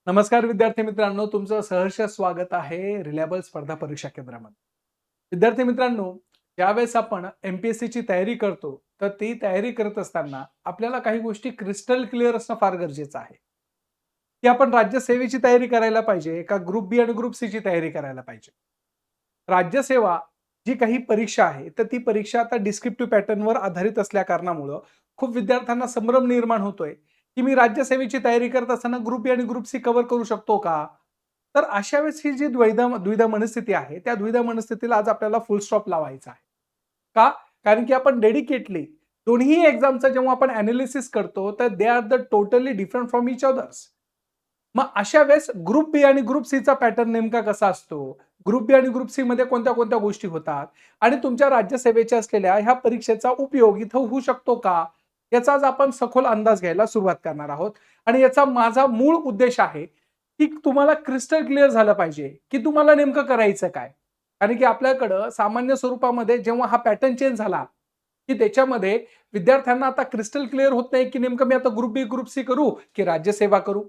नमस्कार विद्यार्थी मित्रांनो, तुमचं सहर्ष स्वागत आहे रिलायबल स्पर्धा परीक्षा केंद्रामध्ये. विद्यार्थी मित्रांनो, ज्यावेळेस आपण एमपीएससीची तयारी करतो, तर ती तयारी करत असताना आपल्याला काही गोष्टी क्रिस्टल क्लिअर असणं फार गरजेचं आहे. की आपण राज्यसेवेची तयारी करायला पाहिजे का ग्रुप बी आणि ग्रुप सी ची तयारी करायला पाहिजे. राज्यसेवा जी काही परीक्षा आहे, तर ती परीक्षा आता डिस्क्रिप्टिव्ह पॅटर्नवर आधारित असल्या कारणामुळं खूप विद्यार्थ्यांना संभ्रम निर्माण होतोय, की मी राज्यसेवेची तयारी करत असताना ग्रुप बी आणि ग्रुप सी कव्हर करू शकतो का? तर अशा वेळेस ही जी द्विधा मनस्थिती आहे, त्या द्विधा मनस्थितीला आज आपल्याला फुल स्टॉप लावायचा आहे. का? कारण की आपण डेडिकेटली दोन्ही एक्झामचं जेव्हा आपण एनालिसिस करतो, तर they are the totally different from each others. मग अशा वेळेस ग्रुप बी आणि ग्रुप सी चा पॅटर्न नेमका कसा असतो? ग्रुप बी आणि ग्रुप सी मध्ये कोणत्या-कोणत्या गोष्टी होतात? आणि तुमच्या राज्यसेवेच्या असलेल्या ह्या परीक्षेचा उपयोग इथं होऊ शकतो का? याचा आज आपण सखोल अंदाज घ्यायला सुरुवात करणार आहोत. आणि याचा माझा मूळ उद्देश आहे, की तुम्हाला क्रिस्टल क्लिअर झालं पाहिजे, की तुम्हाला नेमकं करायचं काय? कारण की आपल्याकडं सामान्य स्वरूपामध्ये जेव्हा हा पॅटर्न चेंज झाला, की त्याच्यामध्ये विद्यार्थ्यांना आता क्रिस्टल क्लिअर होत नाही, की नेमकं मी आता ग्रुप बी, ग्रुप सी करू, की राज्यसेवा करू?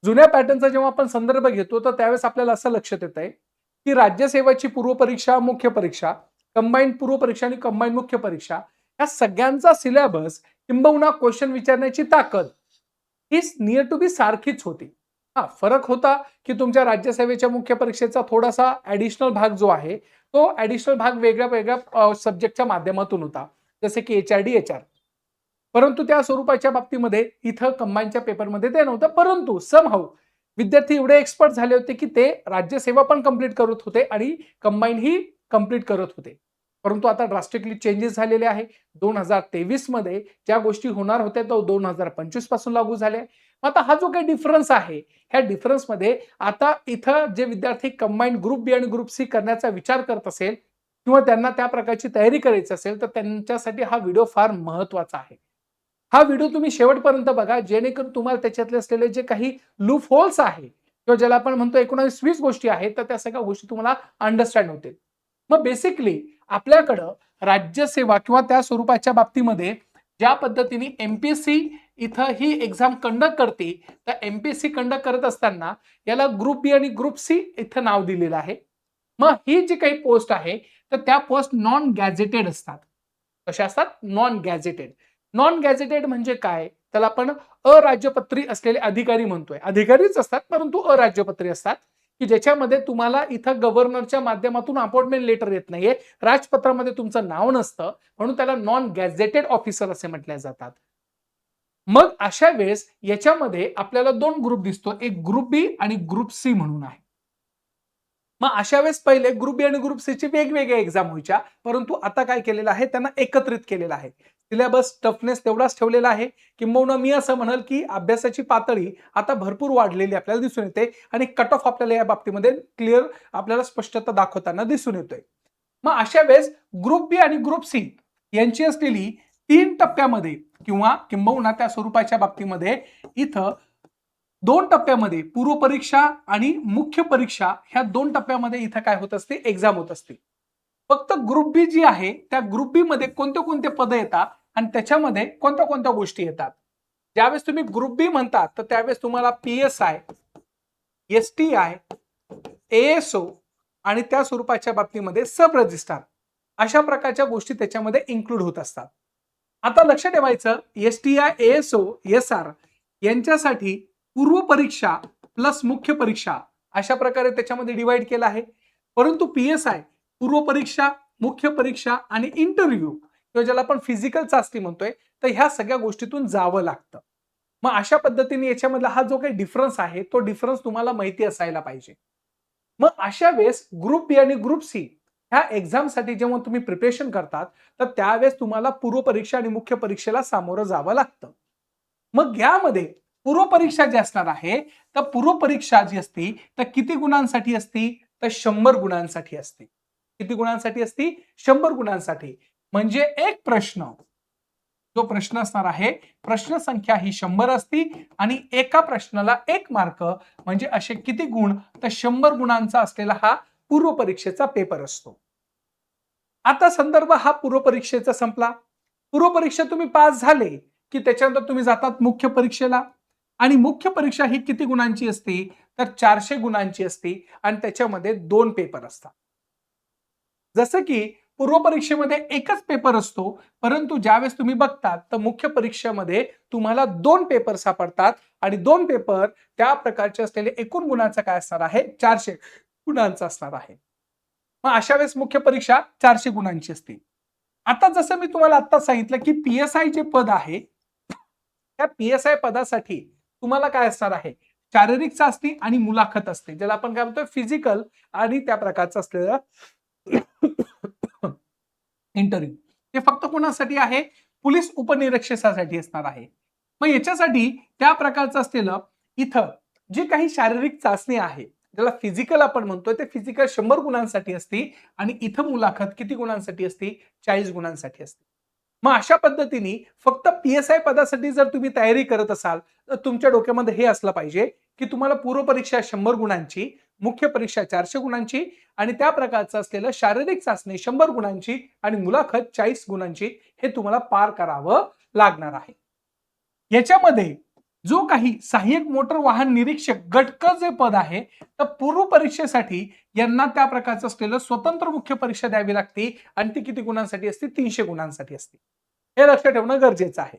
जुन्या पॅटर्नचा जेव्हा आपण संदर्भ घेतो, तर त्यावेळेस आपल्याला असं लक्षात येतंय, की राज्यसेवेची पूर्वपरीक्षा, मुख्य परीक्षा, कंबाईन्ड पूर्वपरीक्षा आणि कंबाईन्ड मुख्य परीक्षा या सगळ्यांचा सिलेबस किंबहुना क्वेश्चन विचारण्याची ताकद ही नियर टू बी सारखीच होती. हां, फरक होता, की तुमच्या राज्यसेवेच्या मुख्य परीक्षेचा थोडासा ॲडिशनल भाग जो आहे, तो ॲडिशनल भाग वेगळ्या-वेगळ्या सब्जेक्टच्या माध्यमातून होता. जसे की एच-आर-डी, एच-आर. परंतु त्या स्वरूपाच्या बाबतीमध्ये इथं कंबाईनच्या पेपरमध्ये ते नव्हतं. परंतु समहाऊ विद्यार्थी एवढे एक्सपर्ट झाले होते, की ते राज्यसेवा पण कंप्लीट करत होते आणि कंबाईन ही कंप्लीट करत होते. परंतु आता ड्रास्टिकली चेंजेस झालेले आहे. 2023 मध्ये ज्या गोष्टी होणार होत्या, तो 2025 पासून लागू झाल्या. मग आता हा जो काही डिफरन्स आहे, ह्या डिफरन्समध्ये आता इथं जे विद्यार्थी कंबाईन्ड ग्रुप बी आणि ग्रुप सी करण्याचा विचार करत असेल किंवा त्यांना त्या प्रकारची तयारी करायची असेल, तर त्यांच्यासाठी हा व्हिडिओ फार महत्त्वाचा आहे. हा व्हिडिओ तुम्ही शेवटपर्यंत बघा, जेणेकरून तुम्हाला त्याच्यातले असलेले जे काही लूप होल्स आहे किंवा ज्याला आपण म्हणतो 19-20 गोष्टी आहेत, तर त्या सगळ्या गोष्टी तुम्हाला अंडरस्टँड होतील. मग बेसिकली आपल्याकडं राज्यसेवा किंवा त्या स्वरूपाच्या बाबतीमध्ये ज्या पद्धतीने एम-पी-एस-सी इथं ही एक्झाम कंडक्ट करते, तर एम-पी-एस-सी कंडक्ट करत असताना याला ग्रुप बी आणि ग्रुप सी इथं नाव दिलेलं आहे. मग ही जी काही पोस्ट आहे, तर त्या पोस्ट नॉन गॅझेटेड असतात. कशा असतात? Non gazetted. नॉन गॅझेटेड म्हणजे काय? त्याला आपण अराज्यपत्री असलेले अधिकारी म्हणतोय. अधिकारीच असतात, परंतु अराज्यपत्री असतात, की ज्याच्यामध्ये तुम्हाला इथं गव्हर्नरच्या माध्यमातून अपॉइंटमेंट लेटर येत नाहीये. राजपत्रामध्ये तुमचं नाव नसतं, म्हणून त्याला नॉन गॅझेटेड ऑफिसर असे म्हटले जातात. मग अशा वेळेस याच्यामध्ये आपल्याला 2 ग्रुप दिसतो. एक ग्रुप बी आणि ग्रुप सी म्हणून आहे. मग अशा वेळेस पहिले ग्रुप बी आणि ग्रुप सी ची वेगवेगळ्या एक्झाम व्हायच्या. परंतु आता काय केलेलं आहे, त्यांना एकत्रित केलेलं आहे. सिलेबस टफनेस तेवढाच ठेवलेला आहे. किंबहुना मी असं म्हणेल, की अभ्यासाची पातळी आता भरपूर वाढलेली आपल्याला दिसून येते आणि कट ऑफ आपल्याला या बाबतीमध्ये क्लिअर आपल्याला स्पष्टता दाखवताना दिसून येतोय. मग अशा वेळेस ग्रुप बी आणि ग्रुप सी यांची असलेली 3 टप्प्यामध्ये किंवा किंबहुना त्या स्वरूपाच्या बाबतीमध्ये इथं 2 टप्प्यामध्ये पूर्व परीक्षा आणि मुख्य परीक्षा ह्या 2 टप्प्यामध्ये इथं काय होत असते, एक्झाम होत असते. फक्त ग्रुप बी जी आहे, त्या ग्रुप बी मध्ये कोणते-कोणते पदं येतात आणि त्याच्यामध्ये कोणत्या-कोणत्या गोष्टी येतात. ज्यावेळेस तुम्ही ग्रुप बी म्हणतात, तर त्यावेळेस तुम्हाला पी-एस-आय, एस-टी-आय, ए-एस-ओ आणि त्या स्वरूपाच्या बाबतीमध्ये सब रजिस्ट्रार अशा प्रकारच्या गोष्टी त्याच्यामध्ये इन्क्लूड होत असतात. आता लक्ष ठेवायचं एस-टी-आय, ए-एस-ओ, एस-आर यांच्यासाठी पूर्व परीक्षा प्लस मुख्य परीक्षा अशा प्रकारे त्याच्यामध्ये डिवाइड केलं आहे. परंतु पी-एस-आय पूर्व परीक्षा, मुख्य परीक्षा आणि इंटरव्ह्यू किंवा ज्याला आपण फिजिकल चाचणी म्हणतोय, तर ह्या सगळ्या गोष्टीतून जावं लागतं. मग अशा पद्धतीने याच्यामधला हा जो काही डिफरन्स आहे, तो डिफरन्स तुम्हाला माहिती असायला पाहिजे. मग अशा वेळेस ग्रुप बी आणि ग्रुप सी ह्या एक्झामसाठी जेव्हा तुम्ही प्रिपरेशन करतात, तर त्यावेळेस तुम्हाला पूर्व परीक्षा आणि मुख्य परीक्षेला सामोरं जावं लागतं. मग यामध्ये पूर्व परीक्षा जी असणार आहे, तर पूर्व परीक्षा जी असती, तर किती गुणांसाठी असती? तर 100 गुणांसाठी असते. किती गुणांसाठी असती? 100 गुणांसाठी. म्हणजे एक प्रश्न, जो प्रश्न असणार आहे, प्रश्न संख्या ही 100 असती आणि एका प्रश्नाला 1 मार्क म्हणजे असे किती गुण? तर 100 गुणांचा असलेला हा पूर्व परीक्षेचा पेपर असतो. आता संदर्भ हा पूर्व परीक्षेचा संपला. पूर्व परीक्षा तुम्ही पास झाले, की त्याच्यानंतर तुम्ही जातात मुख्य परीक्षेला. आणि मुख्य परीक्षा ही किती गुणांची असते, तर 400 गुणांची असते आणि त्याच्यामध्ये 2 पेपर असतात. जसं की पूर्व परीक्षेमध्ये एकच पेपर असतो, परंतु ज्यावेळेस तुम्ही बघतात तर मुख्य परीक्षेमध्ये तुम्हाला 2 पेपर सापडतात आणि 2 पेपर त्या प्रकारचे असलेले एकूण गुणांचा काय असणार आहे, 400 गुणांचा असणार आहे. मग अशा वेळेस मुख्य परीक्षा 400 गुणांची असते. आता जसं मी तुम्हाला आता सांगितलं की पी-एस-आय जे पद आहे, त्या पी-एस-आय पदासाठी तुम्हाला काय असणार आहे, शारीरिक चाचणी आणि मुलाखत असते, ज्याला आपण काय म्हणतो फिजिकल आणि त्या प्रकारचं असलेलं इंटरव्ह्यू. ते फक्त कोणासाठी आहे, पोलीस उपनिरीक्षकासाठी असणार आहे. मग याच्यासाठी त्या प्रकारचं असलेलं इथं जी काही शारीरिक चाचणी आहे, ज्याला फिजिकल आपण म्हणतोय, ते फिजिकल 100 गुणांसाठी असते आणि इथं मुलाखत किती गुणांसाठी असते, 40 गुणांसाठी असते. मग अशा पद्धतीने फक्त पी-एस-आय पदासाठी जर तुम्ही तयारी करत असाल, तर तुमच्या डोक्यामध्ये हे असलं पाहिजे की तुम्हाला पूर्व परीक्षा 100 गुणांची, मुख्य परीक्षा 400 गुणांची आणि त्या प्रकारचं असलेलं शारीरिक चाचणी 100 गुणांची आणि मुलाखत 40 गुणांची हे तुम्हाला पार करावं लागणार आहे. याच्यामध्ये जो काही सहाय्यक मोटर वाहन निरीक्षक गटक जे पद आहे, तर पूर्व परीक्षेसाठी यांना त्या प्रकारचं असलेलं स्वतंत्र मुख्य परीक्षा द्यावी लागते आणि ती किती गुणांसाठी असते, 300 गुणांसाठी असते. हे लक्षात ठेवणं गरजेचं आहे.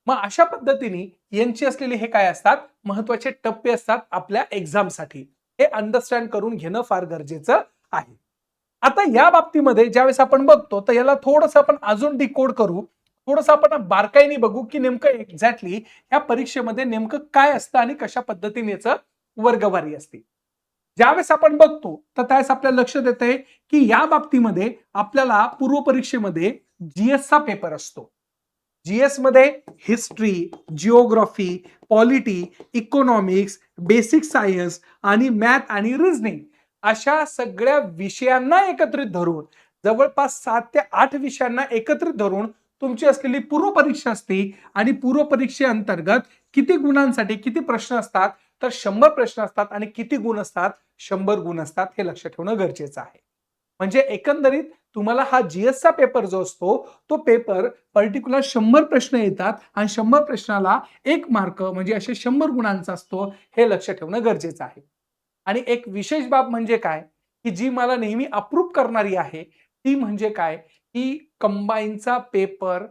मग अशा पद्धतीने यांची असलेले हे काय असतात, महत्वाचे टप्पे असतात आपल्या एक्झामसाठी. हे अंडरस्टँड करून घेणं फार गरजेचं आहे. आता या बाबतीमध्ये ज्यावेळेस आपण बघतो, तर याला थोडंसं आपण अजून डिकोड करू. थोडंसं आपण बारकाईने बघू की नेमकं एक्झॅक्टली या परीक्षेमध्ये नेमकं काय असतं आणि कशा पद्धतीने याचं वर्गवारी असते. ज्यावेळेस आपण बघतो तर त्यावेळेस आपल्याला लक्षात येतंय की या बाबतीमध्ये आपल्याला पूर्व परीक्षेमध्ये जीएसचा पेपर असतो. जीएस मध्ये history, geography, polity, economics, basic science आणि मॅथ आणि रिझनिंग अशा सगळ्या विषयांना एकत्रित धरून जवळपास 7 ते 8 विषयांना एकत्रित धरून तुमची असलेली पूर्व परीक्षा असते आणि पूर्व परीक्षेअंतर्गत किती गुणांसाठी किती प्रश्न असतात, तर 100 प्रश्न असतात आणि किती गुण असतात, 100 गुण असतात. हे लक्षात ठेवणं गरजेचं आहे. म्हणजे एकंदरीत तुम्हाला हा जीएसचा पेपर जो असतो, तो पेपर पर्टिक्युलर 100 प्रश्न येतात आणि 100 प्रश्नाला 1 मार्क म्हणजे असे 100 गुणांचा असतो. हे लक्षात ठेवणं गरजेचं आहे. आणि एक विशेष बाब म्हणजे काय, की जी मला नेहमी अप्रूव्ह करणारी आहे, ती म्हणजे काय, की कंबाईनचा पेपर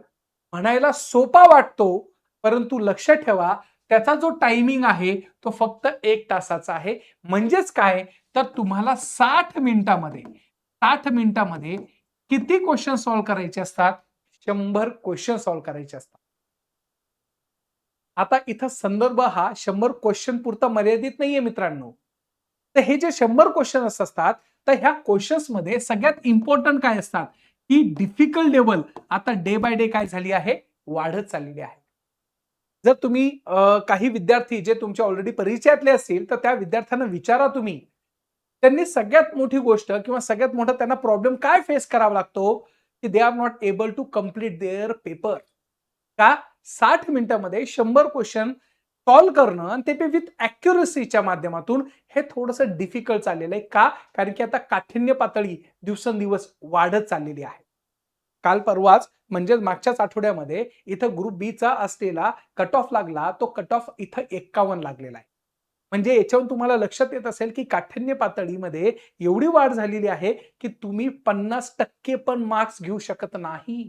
म्हणायला सोपा वाटतो, परंतु लक्षात ठेवा त्याचा जो टायमिंग आहे तो फक्त 1 तासाचा आहे. म्हणजेच काय, तर तुम्हाला 60 मिनिटामध्ये किती क्वेश्चन सॉल्व्ह करायचे असतात? 100 क्वेश्चन सॉल्व्ह करायचे असतात. आता इथं संदर्भ हा 100 क्वेश्चन पुरता मर्यादित नाहीये मित्रांनो. तर हे जे 100 क्वेश्चन्स असतात, तर ह्या क्वेश्चन्समध्ये सगळ्यात इम्पोर्टंट काय असतात, की डिफिकल्ट लेव्हल आता डे बाय डे काय झाली आहे, वाढत चाललेली आहे. जर तुम्ही काही विद्यार्थी जे तुमच्या ऑलरेडी परिचयातले असतील, तर त्या विद्यार्थ्यांना विचारा तुम्ही. त्यांनी सगळ्यात मोठी गोष्ट किंवा सगळ्यात मोठा त्यांना प्रॉब्लेम काय फेस करावा लागतो, की they are not able to complete their paper. का? 60 मिनिटामध्ये 100 क्वेश्चन सॉल्व्ह करणं आणि ते विथ ॲक्युरसीच्या माध्यमातून हे थोडंसं डिफिकल्ट चाललेलं आहे. का? कारण की आता काठिण्य पातळी दिवसेंदिवस वाढत चाललेली आहे. काल परवाच म्हणजे मागच्याच आठवड्यामध्ये इथं ग्रुप बी चा असलेला कट ऑफ लागला, तो कट ऑफ इथं 51 लागलेला आहे. म्हणजे याच्यावरून तुम्हाला लक्षात येत असेल की काठिण्य पातळीमध्ये एवढी वाढ झालेली आहे की तुम्ही 50% पण मार्क्स घेऊ शकत नाही.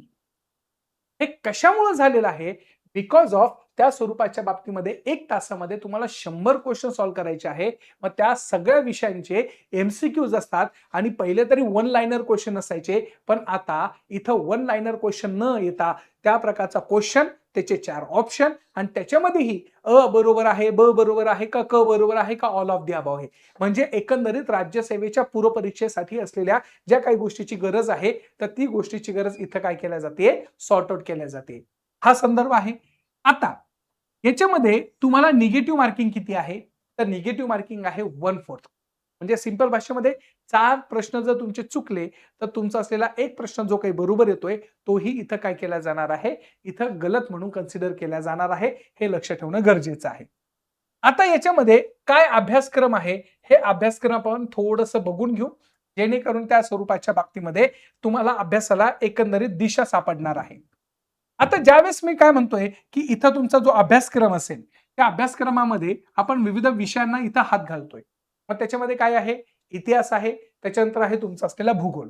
हे कशामुळे झालेलं आहे? बिकॉज ऑफ त्या स्वरूपाच्या बाबतीमध्ये 1 तासामध्ये तुम्हाला 100 क्वेश्चन सॉल्व्ह करायचे आहे. मग त्या सगळ्या विषयांचे एमसीक्यूज असतात आणि पहिले तरी वन लाइनर क्वेश्चन असायचे, पण आता इथं वन लाइनर क्वेश्चन न येता त्या प्रकारचा क्वेश्चन, त्याचे 4 ऑप्शन आणि त्याच्यामध्येही अ बरोबर आहे, ब बरोबर आहे का, क बरोबर आहे का, ऑल ऑफ द अबव आहे. म्हणजे एकंदरीत राज्यसेवेच्या पूर्व परीक्षेसाठी असलेल्या ज्या काही गोष्टीची गरज आहे, तर ती गोष्टीची गरज इथं काय केल्या जाते, सॉर्ट आउट केल्या जाते. हा संदर्भ आहे. आता याच्यामध्ये तुम्हाला निगेटिव्ह मार्किंग किती आहे? तर निगेटिव्ह मार्किंग आहे 1/4. म्हणजे सिंपल भाषेमध्ये 4 प्रश्न जर तुमचे चुकले, तर तुमचा असलेला एक प्रश्न जो काही बरोबर येतोय, तोही इथं काय केला जाणार आहे? इथं गलत म्हणून कन्सिडर केला जाणार आहे. हे लक्षात ठेवणं गरजेचं आहे. आता याच्यामध्ये काय अभ्यासक्रम आहे, हे अभ्यासक्रम आपण थोडंसं बघून घेऊ. जेणेकरून त्या स्वरूपाच्या बाबतीमध्ये तुम्हाला अभ्यासाला एकंदरीत दिशा सापडणार आहे. आता ज्यावेळेस मी काय म्हणतोय, की इथं तुमचा जो अभ्यासक्रम असेल, त्या अभ्यासक्रमामध्ये आपण विविध विषयांना इथं हात घालतोय. मग त्याच्यामध्ये काय आहे? इतिहास आहे, त्याच्यानंतर आहे तुमचा असलेला भूगोल.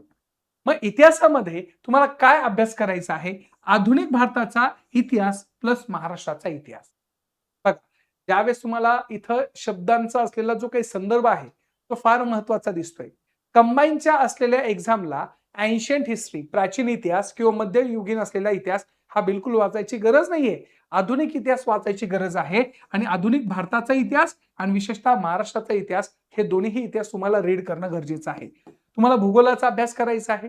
मग इतिहासामध्ये तुम्हाला काय अभ्यास करायचा आहे? आधुनिक भारताचा इतिहास प्लस महाराष्ट्राचा इतिहास. बघा, ज्यावेळेस तुम्हाला इथं शब्दांचा असलेला जो काही संदर्भ आहे, तो फार महत्वाचा दिसतोय. कंबाईनच्या असलेल्या एक्झामला एन्शियंट हिस्ट्री, प्राचीन इतिहास किंवा मध्ययुगीन असलेला इतिहास हा बिलकुल वाचायची गरज नाहीये. आधुनिक इतिहास वाचायची गरज आहे आणि आधुनिक भारताचा इतिहास आणि विशेषतः महाराष्ट्राचा इतिहास हे दोन्हीही इतिहास तुम्हाला रीड करणं गरजेचं आहे. तुम्हाला भूगोलाचा अभ्यास करायचा आहे.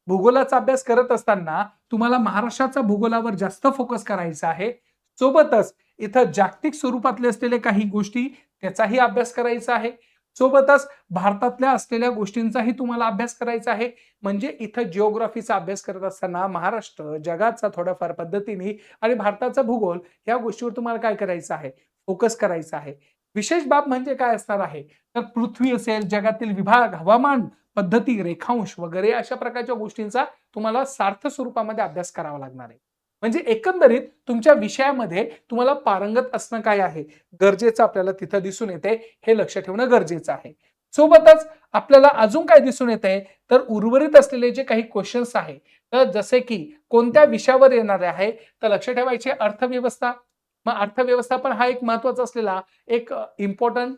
भूगोलाचा अभ्यास करत असताना तुम्हाला महाराष्ट्राच्या भूगोलावर जास्त फोकस करायचा आहे. सोबतच इथं जागतिक स्वरूपातले असलेले काही गोष्टी त्याचाही अभ्यास करायचा आहे. सोबतच भारतातल्या असलेल्या गोष्टींचाही तुम्हाला अभ्यास करायचा आहे. म्हणजे इथं जिओग्राफीचा अभ्यास करत असताना महाराष्ट्र, जगाचा थोड्याफार पद्धतीने आणि भारताचा भूगोल या गोष्टीवर तुम्हाला काय करायचं आहे? फोकस करायचा आहे. विशेष बाब म्हणजे काय असणार आहे? तर पृथ्वी असेल, जगातील विभाग, हवामान पद्धती, रेखांश वगैरे अशा प्रकारच्या गोष्टींचा तुम्हाला सार्थ स्वरूपामध्ये अभ्यास करावा लागणार आहे. म्हणजे एकंदरीत तुमच्या विषयामध्ये तुम्हाला पारंगत असणं काय आहे? गरजेचं आपल्याला तिथं दिसून येते. हे लक्ष ठेवणं गरजेचं आहे. सोबतच आपल्याला अजून काय दिसून येतंय, तर उर्वरित असलेले जे काही क्वेशन्स आहे, तर जसे की कोणत्या विषयावर येणारे आहे, तर लक्ष ठेवायचे अर्थव्यवस्था. मग अर्थव्यवस्था पण हा एक महत्त्वाचा असलेला एक इम्पोर्टंट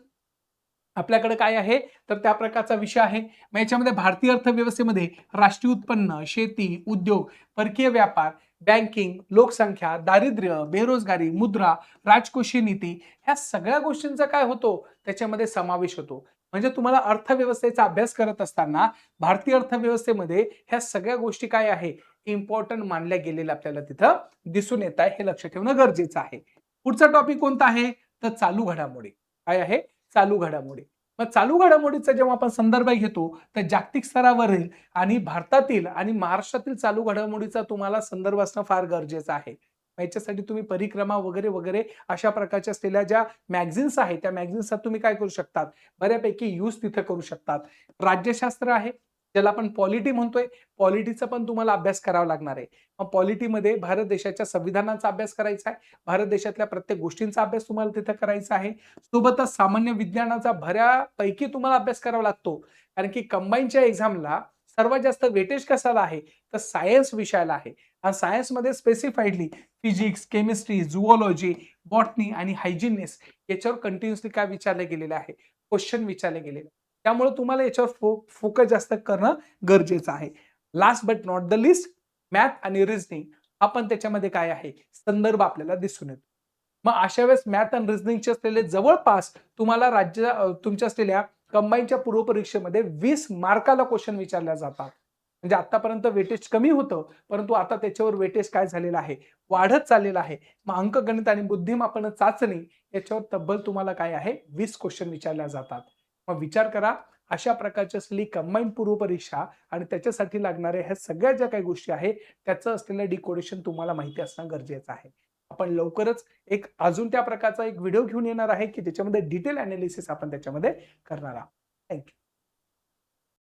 आपल्याकडे काय आहे, तर त्या प्रकारचा विषय आहे. मग याच्यामध्ये भारतीय अर्थव्यवस्थेमध्ये राष्ट्रीय उत्पन्न, शेती, उद्योग, परकीय व्यापार, बँकिंग, लोकसंख्या, दारिद्र्य, बेरोजगारी, मुद्रा, राजकोषीय नीती ह्या सगळ्या गोष्टींचा काय होतो, त्याच्यामध्ये समावेश होतो. म्हणजे तुम्हाला अर्थव्यवस्थेचा अभ्यास करत असताना भारतीय अर्थव्यवस्थेमध्ये ह्या सगळ्या गोष्टी काय आहे, इम्पॉर्टंट मानल्या गेलेल्या आपल्याला तिथं दिसून येत आहे. हे लक्ष ठेवणं गरजेचं आहे. पुढचा टॉपिक कोणता आहे, तर चालू घडामोडी. काय आहे? चालू घडामोडी. मग चालू घडामोडीचा जेव्हा आपण संदर्भ घेतो, तर जागतिक स्तरावरील आणि भारतातील आणि महाराष्ट्रातील चालू घडामोडीचा तुम्हाला संदर्भ असणं फार गरजेचं आहे. मग याच्यासाठी तुम्ही परिक्रमा वगैरे, वगैरे अशा प्रकारच्या असलेल्या ज्या मॅगझिन्स आहेत, त्या मॅगझिन्सचा तुम्ही काय करू शकतात, बऱ्यापैकी यूज तिथे करू शकतात. राज्यशास्त्र आहे, ज्याला आपण पॉलिटी म्हणतोय. पॉलिटीचा पण तुम्हाला अभ्यास करावा लागणार आहे. मग पॉलिटीमध्ये भारत देशाच्या संविधानाचा अभ्यास करायचा आहे. भारत देशातल्या प्रत्येक गोष्टींचा अभ्यास तुम्हाला तिथे करायचा आहे. सोबतच सामान्य विज्ञानाचा बऱ्यापैकी तुम्हाला अभ्यास करावा लागतो. कारण की कंबाईनच्या एक्झामला सर्वात जास्त वेटेज कशाला आहे, तर सायन्स विषयाला आहे. आणि सायन्समध्ये स्पेसिफाईडली फिजिक्स, केमिस्ट्री, झुऑलॉजी, बॉटनी आणि हायजिनिस याच्यावर कंटिन्युअसली काय विचारले गेलेले आहे, क्वेश्चन विचारले गेलेले. त्यामुळे तुम्हाला याच्यावर फोकस जास्त करणं गरजेचं आहे. Last but not the list, math आणि रिझनिंग हा पण त्याच्यामध्ये काय आहे, संदर्भ आपल्याला दिसून येतो. मग अशा वेळेस मॅथ आणि रिझनिंगचे असलेले जवळपास तुम्हाला तुमच्या असलेल्या कंबाईनच्या पूर्वपरीक्षेमध्ये 20 मार्काला क्वेश्चन विचारल्या जातात. म्हणजे आतापर्यंत वेटेज कमी होतं, परंतु आता त्याच्यावर वेटेज काय झालेलं आहे, वाढत चाललेलं आहे. मग अंकगणित आणि बुद्धिमापन चाचणी याच्यावर तब्बल तुम्हाला काय आहे, 20 क्वेश्चन विचारल्या जातात. मग विचार करा, अशा प्रकारची असलेली कंबाईन पूर्वपरीक्षा आणि त्याच्यासाठी लागणाऱ्या ह्या सगळ्या ज्या काही गोष्टी आहेत, त्याचं असलेलं डिकोडेशन तुम्हाला माहिती असणं गरजेचं आहे. आपण लवकरच एक अजून त्या प्रकारचा एक व्हिडिओ घेऊन येणार आहे, की ज्याच्यामध्ये डिटेल एनालिसिस आपण त्याच्यामध्ये करणार आहोत. Thank you.